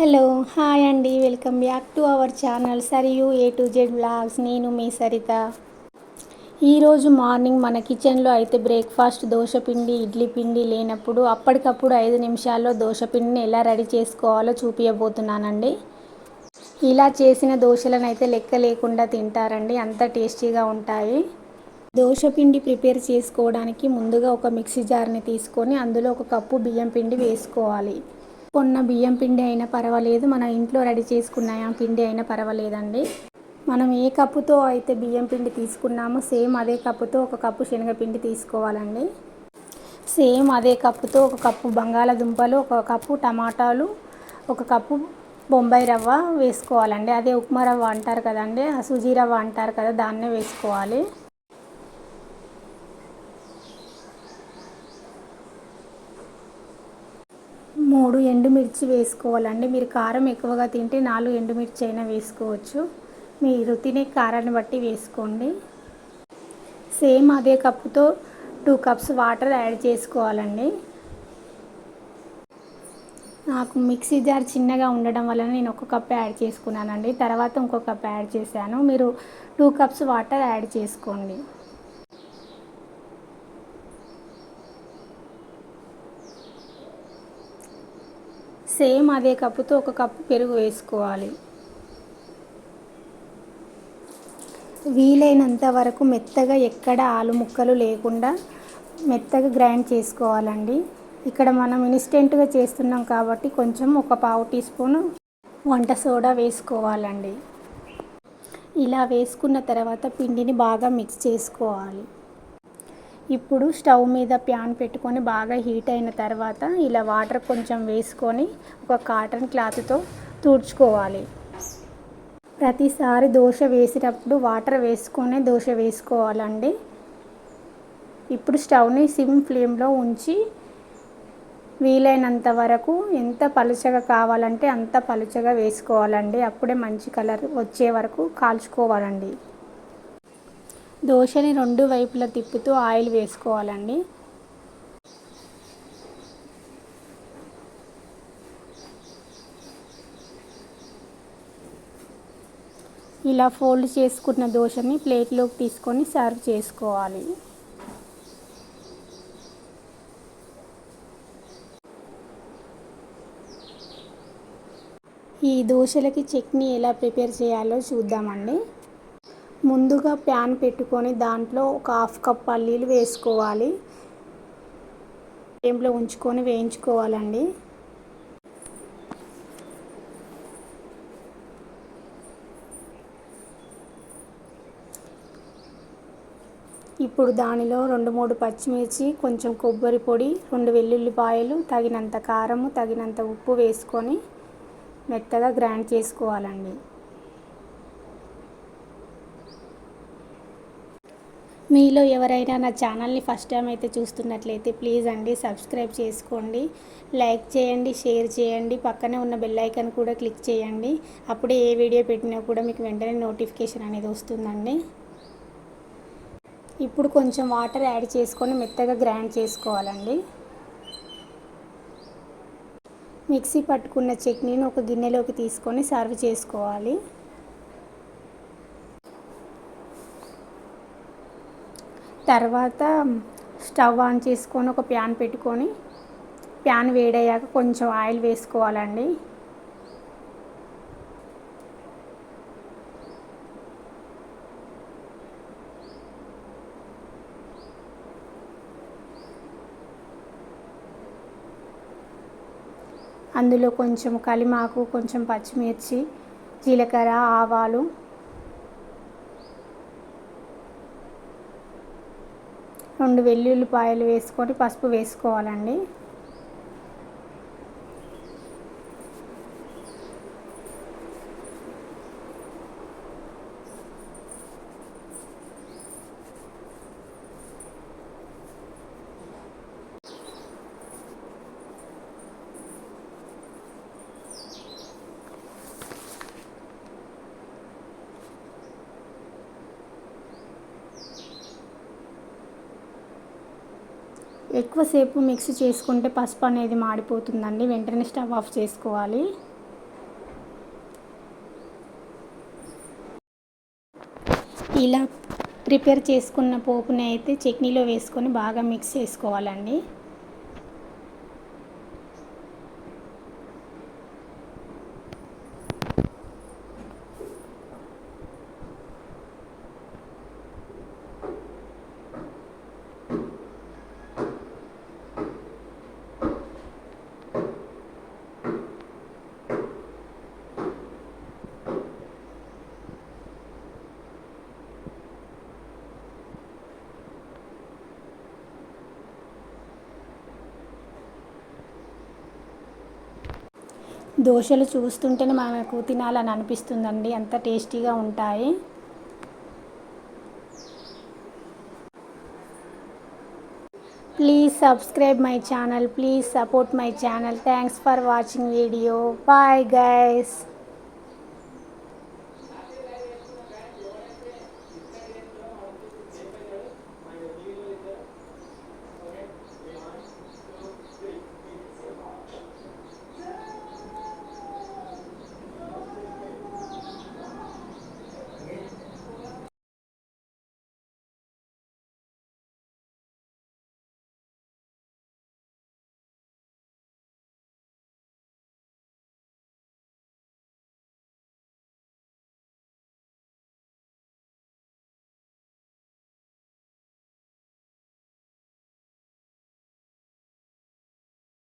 Hello hi అండి, welcome back to our channel Sarayu A to Z vlogs. నేను మీ సరిత. ఈరోజు morning మన కిచెన్లో అయితే బ్రేక్ఫాస్ట్ దోశపిండి, ఇడ్లీ పిండి లేనప్పుడు అప్పటికప్పుడు 5 నిమిషాల్లో దోశపిండిని ఎలా రెడీ చేసుకోవాలో చూపించబోతున్నానండి. ఇలా చేసిన దోశలను అయితే లెక్క లేకుండా తింటారండి, అంత టేస్టీగా ఉంటాయి. దోశపిండి ప్రిపేర్ చేసుకోవడానికి ముందుగా ఒక మిక్సీ జార్ని తీసుకొని అందులో 1 కప్పు బియ్యం పిండి వేసుకోవాలి. కొన్న బియ్యం పిండి అయినా పర్వాలేదు, మన ఇంట్లో రెడీ చేసుకున్న పిండి అయినా పర్వాలేదండి. మనం ఏ కప్పుతో అయితే బియ్యం పిండి తీసుకున్నామో సేమ్ అదే కప్పుతో 1 కప్పు శనగపిండి తీసుకోవాలండి. సేమ్ అదే కప్పుతో 1 కప్పు బంగాళదుంపలు, 1 కప్పు టమాటాలు, 1 కప్పు బొంబాయి రవ్వ వేసుకోవాలండి. అదే ఉప్మా రవ్వ అంటారు కదండి, సుజీ రవ్వ అంటారు కదా, దాన్నే వేసుకోవాలి. 3 ఎండుమిర్చి వేసుకోవాలండి. మీరు కారం ఎక్కువగా తింటే 4 ఎండుమిర్చి అయినా వేసుకోవచ్చు. మీరు తినే కారాన్ని బట్టి వేసుకోండి. సేమ్ అదే కప్పుతో 2 కప్స్ వాటర్ యాడ్ చేసుకోవాలండి. నాకు మిక్సీ జార్ చిన్నగా ఉండడం వల్ల నేను 1 కప్ యాడ్ చేసుకున్నానండి. తర్వాత ఇంకో కప్ యాడ్ చేశాను. మీరు 2 కప్స్ వాటర్ యాడ్ చేసుకోండి. సేమ్ అదే కప్పుతో 1 కప్పు పెరుగు వేసుకోవాలి. వీలైనంత వరకు మెత్తగా ఎక్కడ ఆలు ముక్కలు లేకుండా మెత్తగా గ్రైండ్ చేసుకోవాలండి. ఇక్కడ మనం ఇన్స్టెంట్గా చేస్తున్నాం కాబట్టి కొంచెం 1 పావు టీ స్పూన్ వంట సోడా వేసుకోవాలండి. ఇలా వేసుకున్న తర్వాత పిండిని బాగా మిక్స్ చేసుకోవాలి. ఇప్పుడు స్టవ్ మీద ప్యాన్ పెట్టుకొని బాగా హీట్ అయిన తర్వాత ఇలా వాటర్ కొంచెం వేసుకొని ఒక కాటన్ క్లాత్తో తుడుచుకోవాలి. ప్రతిసారి దోశ వేసేటప్పుడు వాటర్ వేసుకొని దోశ వేసుకోవాలండి. ఇప్పుడు స్టవ్ని సిమ్ ఫ్లేమ్లో ఉంచి వీలైనంత వరకు ఎంత పలుచగా కావాలంటే అంత పలుచగా వేసుకోవాలండి. అప్పుడే మంచి కలర్ వచ్చే వరకు కాల్చుకోవాలండి. దోశని 2 వైపులా తిప్పుతూ ఆయిల్ వేసుకోవాలండి. ఇలా ఫోల్డ్ చేసుకున్న దోశని ప్లేట్లోకి తీసుకొని సర్వ్ చేసుకోవాలి. ఈ దోశలకి చట్నీ ఎలా ప్రిపేర్ చేయాలో చూద్దామండి. ముందుగా ప్యాన్ పెట్టుకొని దాంట్లో 1/2 కప్ పల్లీలు వేసుకోవాలి. ఫ్లేమ్లో ఉంచుకొని వేయించుకోవాలండి. ఇప్పుడు దానిలో 2-3 పచ్చిమిర్చి, కొంచెం కొబ్బరి పొడి, 2 వెల్లుల్లిపాయలు, తగినంత కారము, తగినంత ఉప్పు వేసుకొని మెత్తగా గ్రైండ్ చేసుకోవాలండి. మీలో ఎవరైనా నా ఛానల్ని ఫస్ట్ టైం అయితే చూస్తున్నట్లయితే ప్లీజ్ అండి సబ్స్క్రైబ్ చేసుకోండి, లైక్ చేయండి, షేర్ చేయండి, పక్కనే ఉన్న బెల్ ఐకాన్ కూడా క్లిక్ చేయండి. అప్పుడే ఏ వీడియో పెట్టినా కూడా మీకు వెంటనే నోటిఫికేషన్ అనేది వస్తుందండి. ఇప్పుడు కొంచెం వాటర్ యాడ్ చేసుకొని మెత్తగా గ్రైండ్ చేసుకోవాలండి. మిక్సీ పట్టుకున్న చట్నీని ఒక గిన్నెలోకి తీసుకొని సర్వ్ చేసుకోవాలి. తర్వాత స్టవ్ ఆన్ చేసుకొని ఒక ప్యాన్ పెట్టుకొని ప్యాన్ వేడయ్యాక కొంచెం ఆయిల్ వేసుకోవాలండి. అందులో కొంచెం కలిమాకు, కొంచెం పచ్చిమిర్చి, జీలకర్ర, ఆవాలు, 2 వెల్లుల్లిపాయలు వేసుకొని పసుపు వేసుకోవాలండి. ఎక్కువసేపు మిక్స్ చేసుకుంటే పసుపు అనేది మాడిపోతుందండి. వెంటనే స్టవ్ ఆఫ్ చేసుకోవాలి. ఇలా ప్రిపేర్ చేసుకున్న పోపుని అయితే చట్నీలో వేసుకొని బాగా మిక్స్ చేసుకోవాలండి. దోశలు చూస్తుంటేనే మనకు తినాలని అనిపిస్తుందండి, అంత టేస్టీగా ఉంటాయి. Please subscribe my channel, please support my channel. Thanks for watching video. Bye guys.